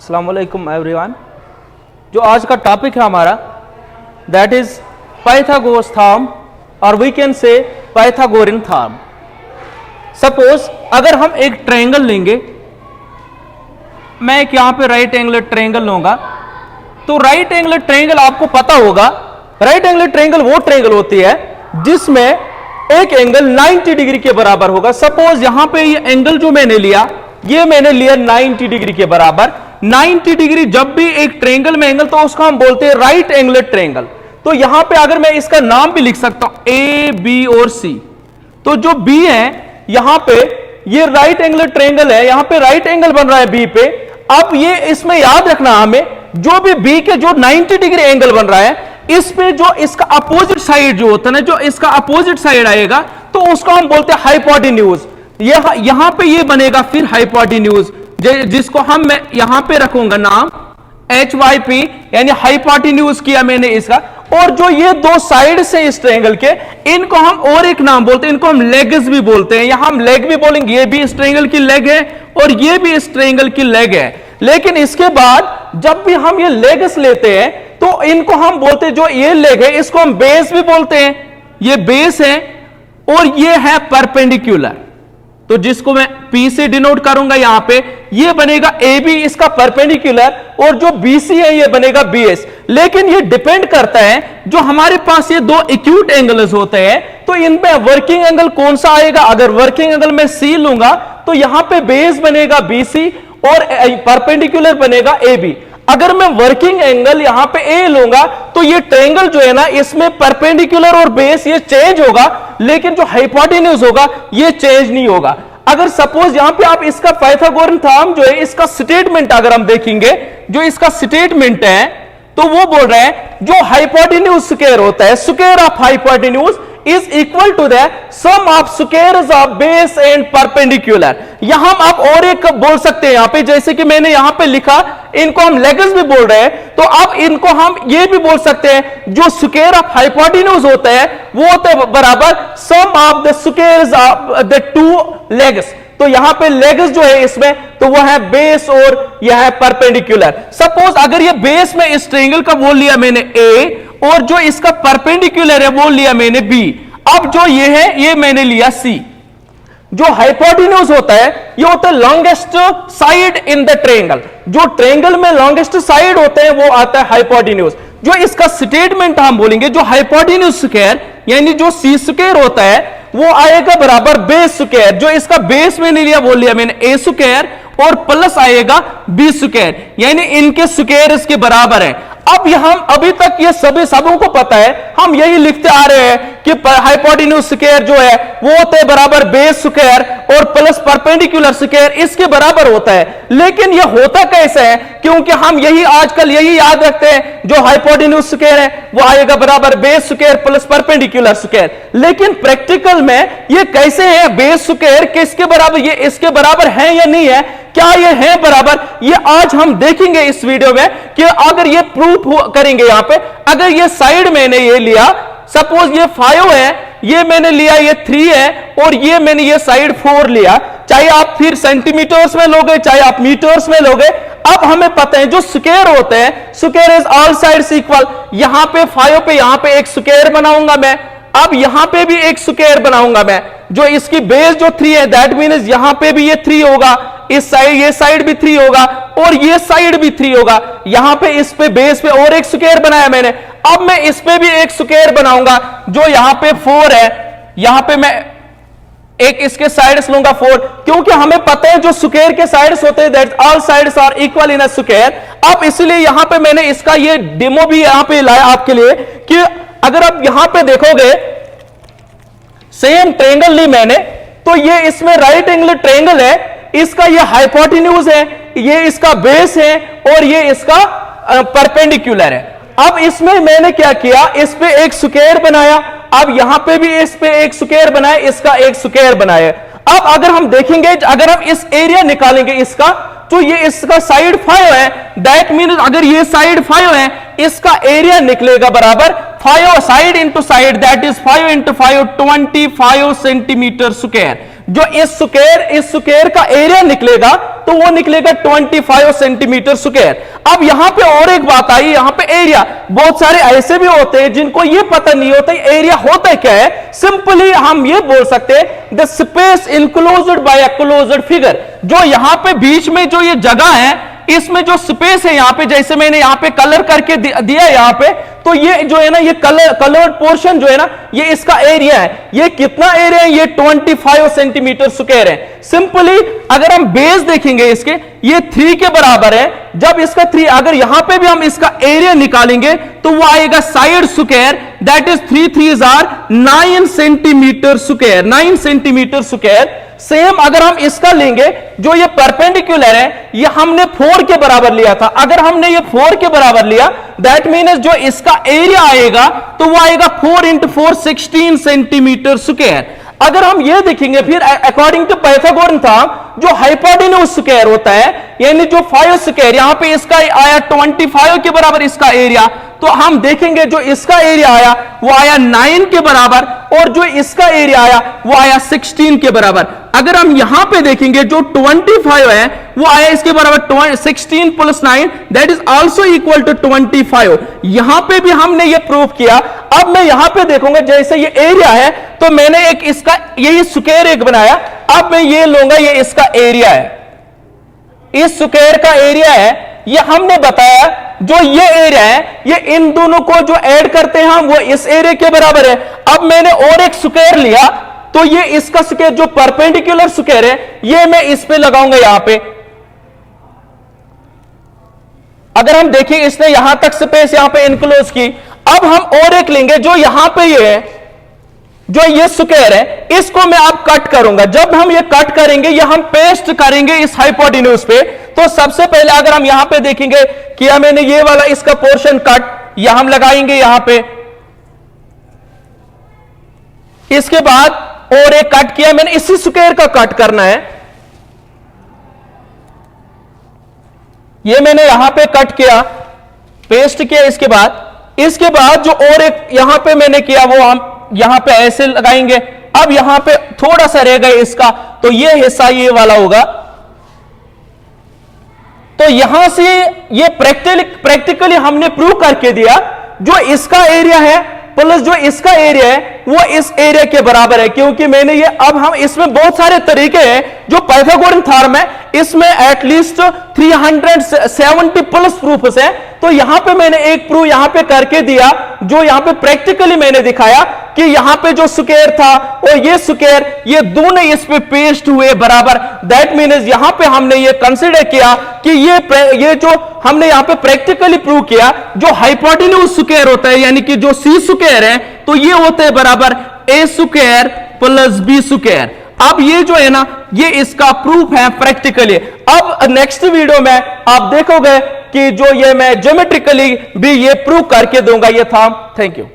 अस्सलाम वालेकुम एवरीवन। जो आज का टॉपिक है हमारा दैट इज पाइथागोरस थ्योरम और we can say Pythagorean theorem. Suppose अगर हम एक ट्रायंगल लेंगे, मैं एक यहां पे राइट एंगल ट्रायंगल लूंगा, तो राइट एंगल ट्रायंगल आपको पता होगा, राइट एंगल ट्रायंगल वो ट्रायंगल होती है जिसमें एक एंगल 90 डिग्री के बराबर होगा। सपोज यहां पे ये एंगल जो मैंने लिया, ये मैंने लिया 90 डिग्री के बराबर। 90 डिग्री जब भी एक ट्रायंगल में एंगल, तो उसको हम बोलते हैं राइट एंगल ट्रायंगल। तो यहां पे अगर मैं इसका नाम भी लिख सकता हूं ए, बी और सी, तो जो बी है यहां पे ये राइट एंगल ट्रायंगल है, यहां पे राइट एंगल बन रहा है बी पे। अब ये इसमें याद रखना हमें, जो भी बी के जो 90 डिग्री एंगल बन रहा है, इस पे जो इसका अपोजिट साइड जो होता है ना, जो इसका अपोजिट साइड आएगा, तो उसको हम बोलते हैं हाइपोटेन्यूज। यहां पे ये बनेगा फिर हाइपोटेन्यूज, जिसको हम मैं यहां पे रखूंगा नाम HYP, यानी हाइपोटेन्यूज किया मैंने इसका। और जो ये दो साइड्स हैं इस ट्रायंगल के, इनको हम और एक नाम बोलते हैं, इनको हम लेग्स भी बोलते हैं। यहां हम लेग भी बोलेंगे, ये भी इस ट्रायंगल की लेग है और ये भी इस ट्रायंगल की लेग है। लेकिन इसके बाद जब भी हम ये लेग्स लेते हैं, तो इनको हम बोलते हैं, जो ये लेग है इसको हम बेस भी बोलते हैं, ये बेस है और ये है परपेंडिकुलर। तो जिसको मैं P से डिनोट करूंगा यहां पे, ये बनेगा AB इसका परपेंडिकुलर, और जो BC है ये बनेगा BS। लेकिन ये डिपेंड करता है, जो हमारे पास ये दो एक्यूट एंगल्स होते हैं, तो इनमें वर्किंग एंगल कौन सा आएगा। अगर वर्किंग एंगल में C लूंगा, तो यहां पे बेस बनेगा BC और परपेंडिकुलर बनेगा AB। अगर मैं वर्किंग एंगल यहां पे A लूंगा, तो ये ट्रायंगल जो है ना, इसमें परपेंडिकुलर और बेस ये चेंज होगा, लेकिन जो हाइपोटेन्यूज होगा ये चेंज नहीं होगा। अगर सपोज यहां पे आप इसका पाइथागोरन थ्योरम जो है, इसका स्टेटमेंट अगर हम देखेंगे, जो इसका स्टेटमेंट है, तो वो बोल रहे हैं जो हाइपोटेन्यूज स्क्वायर होता है, square of hypotenuse is equal to the sum of squares of base and perpendicular. यहां आप और एक बोल सकते हैं, यहां पे जैसे कि मैंने यहां पे लिखा, इनको हम लेग्स भी बोल रहे हैं, तो अब इनको हम ये भी बोल सकते हैं, जो स्क्वायर ऑफ हाइपोटेन्यूज होता है वो होता है बराबर sum of the squares of the two legs. तो यहां पे लेग्स जो है इसमें, तो वो है बेस और यह है परपेंडिकुलर। सपोज अगर ये बेस में इस ट्रायंगल का वो लिया मैंने A, और जो इसका परपेंडिकुलर है वो लिया मैंने B। अब जो ये है ये मैंने लिया C। जो हाइपोटेन्यूज होता है ये होता है longest side in the triangle. जो ट्रायंगल में लॉन्गेस्ट साइड होते हैं वो आता है हाइपोटेन्यूज। जो इसका स्टेटमेंट हम बोलेंगे, जो हाइपोटेन्यूज स्क्वायर यानी जो C स्क्वायर होता है, वो आएगा बराबर बेस स्क्वायर। जो इसका बेस मैंने लिया वो लिया मैंने A स्क्वायर, और प्लस आएगा B स्क्वायर, यानी इनके स्क्वायर इसके बराबर है। अब हम अभी तक ये सभी सबों को पता है, हम यही लिखते आ रहे हैं कि हाइपोटेन्यूज स्क्वायर जो है वो होता है बराबर बेस स्क्वायर और प्लस परपेंडिकुलर स्क्वायर, इसके बराबर होता है। लेकिन ये होता कैसे है, क्योंकि हम यही आजकल यही याद रखते हैं, जो हाइपोटेन्यूज स्क्वायर है वो आएगा बराबर base square plus perpendicular square. लेकिन प्रैक्टिकल में ये कैसे है, बेस स्क्वायर किसके बराबर, ये इसके बराबर है या नहीं है, क्या ये है बराबर, ये आज हम देखेंगे इस वीडियो में कि अगर ये प्रूफ करेंगे। यहां पे अगर ये साइड मैंने ये लिया, सपोज ये 5 है, ये मैंने लिया ये 3 है, और ये मैंने ये साइड 4 लिया, चाहे आप फिर सेंटीमीटर्स में लोगे चाहे आप मीटर्स में लोगे। अब हमें पता है जो स्क्वायर होते हैं, square is all sides equal. यहां पे 5 पे यहां पे एक स्क्वायर बनाऊंगा मैं, अब यहां पे भी एक स्क्वायर बनाऊंगा मैं। जो इसकी बेस जो 3 है, दैट मीन्स यहां पे भी ये 3 होगा, इस साइड ये साइड भी 3 होगा और ये साइड भी 3 होगा। यहां पे इस पे बेस पे और एक स्क्वायर बनाया मैंने, अब मैं इस पे भी एक स्क्वायर बनाऊंगा, जो यहां पे 4 है, यहां पे मैं एक इसके साइड्स लूंगा 4, क्योंकि हमें पता है जो स्क्वायर के साइड्स होते हैं that all sides are equal in a square. अब इसलिए यहां पे मैंने इसका ये डेमो भी यहां पे लाया आपके लिए, कि अगर आप यहां पे देखोगे सेम ट्रायंगल ली मैंने, तो ये इसमें राइट एंगल ट्रायंगल है, इसका ये हाइपोटेन्यूज है, ये इसका बेस है और ये इसका परपेंडिकुलर है। अब इसमें मैंने क्या किया, इस पे एक स्क्वायर बनाया, अब यहां पे भी इस पे एक स्क्वायर बनाया, इसका एक स्क्वायर बनाया। अब अगर हम देखेंगे, अगर हम इस एरिया निकालेंगे इसका, तो ये इसका साइड 5 है, दैट मीन्स अगर ये साइड 5 है, इसका एरिया निकलेगा बराबर 5 side into side, that is 5 into 5 25 centimetre square. जो इस स्क्वायर का एरिया निकलेगा तो वो निकलेगा 25 सेंटीमीटर स्क्वायर। अब यहां पे और एक बात आई, यहां पे एरिया, बहुत सारे ऐसे भी होते हैं जिनको ये पता नहीं होता एरिया होता क्या है। सिंपली हम ये बोल सकते हैं the space enclosed bye a closed figure. जो यहां पे बीच में जो ये जगह है, इसमें जो स्पेस है यहां पे, जैसे मैंने यहां पे कलर करके दिया यहां पे, तो ये जो है ना, ये कलर्ड पोर्शन जो है ना, ये इसका एरिया है। ये कितना एरिया है? ये 25 सेंटीमीटर स्क्वायर है। सिंपली अगर हम बेस देखेंगे इसके, ये 3 के बराबर है। जब इसका 3, अगर यहां पे भी हम इसका एरिया निकालेंगे तो वो आएगा side square, that is 3 3 are 9 centimetre square, 9 centimetre square. Same अगर हम इसका लेंगे, जो ये परपेंडिकुलर है, ये हमने 4 के बराबर लिया था। अगर हमने ये 4 के बराबर लिया, दैट मीन्स जो इसका एरिया आएगा तो वो आएगा 4 × 4 16 सेंटीमीटर स्क्वायर। अगर हम ये देखेंगे फिर अकॉर्डिंग टू पाइथागोरन थ्योरम, जो हाइपोटेन्यूज स्क्वायर होता है, यानी जो 5 स्क्वायर, यहां पे इसका आया 25 के बराबर इसका एरिया, तो हम देखेंगे जो इसका एरिया आया वो आया 9 के बराबर, और जो इसका एरिया आया वो आया 16 के बराबर। अगर हम यहां पे देखेंगे जो 25 है वो आया इसके बराबर 16 + 9 that is also equal to 25। यहां पे भी हमने ये प्रूव किया। अब मैं यहां पे देखूंगा, जैसे ये एरिया है तो मैंने एक इसका यही स्क्वायर एक बनाया। अब मैं ये लूंगा, ये इसका एरिया है, इस स्क्वायर का एरिया है। ये हमने बताया जो ये एरिया है, ये इन दोनों को जो ऐड करते हैं हम, वो इस एरिया के बराबर है। अब मैंने और एक स्क्वायर लिया, तो ये इसका स्क्वायर जो परपेंडिकुलर स्क्वायर है, ये मैं इस पे लगाऊंगा यहां पे। अगर हम देखें, इसने यहां तक स्पेस यहां पे इनक्लोज की। अब हम और एक लेंगे, जो यहां पे ये है, जो ये स्क्वायर है, इसको मैं अब कट करूंगा। जब हम ये कट करेंगे, ये हम पेस्ट करेंगे इस हाइपोटेन्यूज पे। तो सबसे पहले अगर हम यहां पे देखेंगे, किया मैंने ये वाला इसका पोर्शन कट, यह हम लगाएंगे यहां पे। इसके बाद और एक कट किया मैंने, इसी स्क्वायर का कट करना है, ये मैंने यहां पे कट किया, पेस्ट किया। इसके बाद जो और एक यहां पे मैंने किया, वो हम यहां पे ऐसे लगाएंगे। अब यहां पे थोड़ा सा रह गया इसका, तो ये हिस्सा ये वाला होगा। तो यहां से ये प्रैक्टिकली हमने प्रूव करके दिया, जो इसका एरिया है प्लस जो इसका एरिया है वो इस एरिया के बराबर है। क्योंकि मैंने ये, अब हम इसमें बहुत सारे तरीके हैं जो पाइथागोरन थ्योरम है, इसमें एटलीस्ट 370 प्लस प्रूफ्स हैं। तो यहां पे मैंने एक प्रूफ यहां पे करके दिया, जो यहां पे प्रैक्टिकली मैंने दिखाया कि यहां पे जो स्क्वायर था और ये स्क्वायर, ये दोनों इस पे पेस्ट हुए बराबर। दैट मीन्स यहां पे हमने ये कंसीडर किया कि ये जो हमने यहां पे प्रैक्टिकली प्रूव किया, जो हाइपोटेन्यूज स्क्वायर होता है, यानी कि जो सी स्क्वायर है, तो ये होते हैं बराबर ए स्क्वायर प्लस बी स्क्वायर। अब ये जो है ना, ये इसका प्रूफ है प्रैक्टिकली। अब नेक्स्ट वीडियो में आप देखोगे कि जो ये मैं ज्योमेट्रिकली भी ये प्रूव करके दूंगा ये था। Thank you.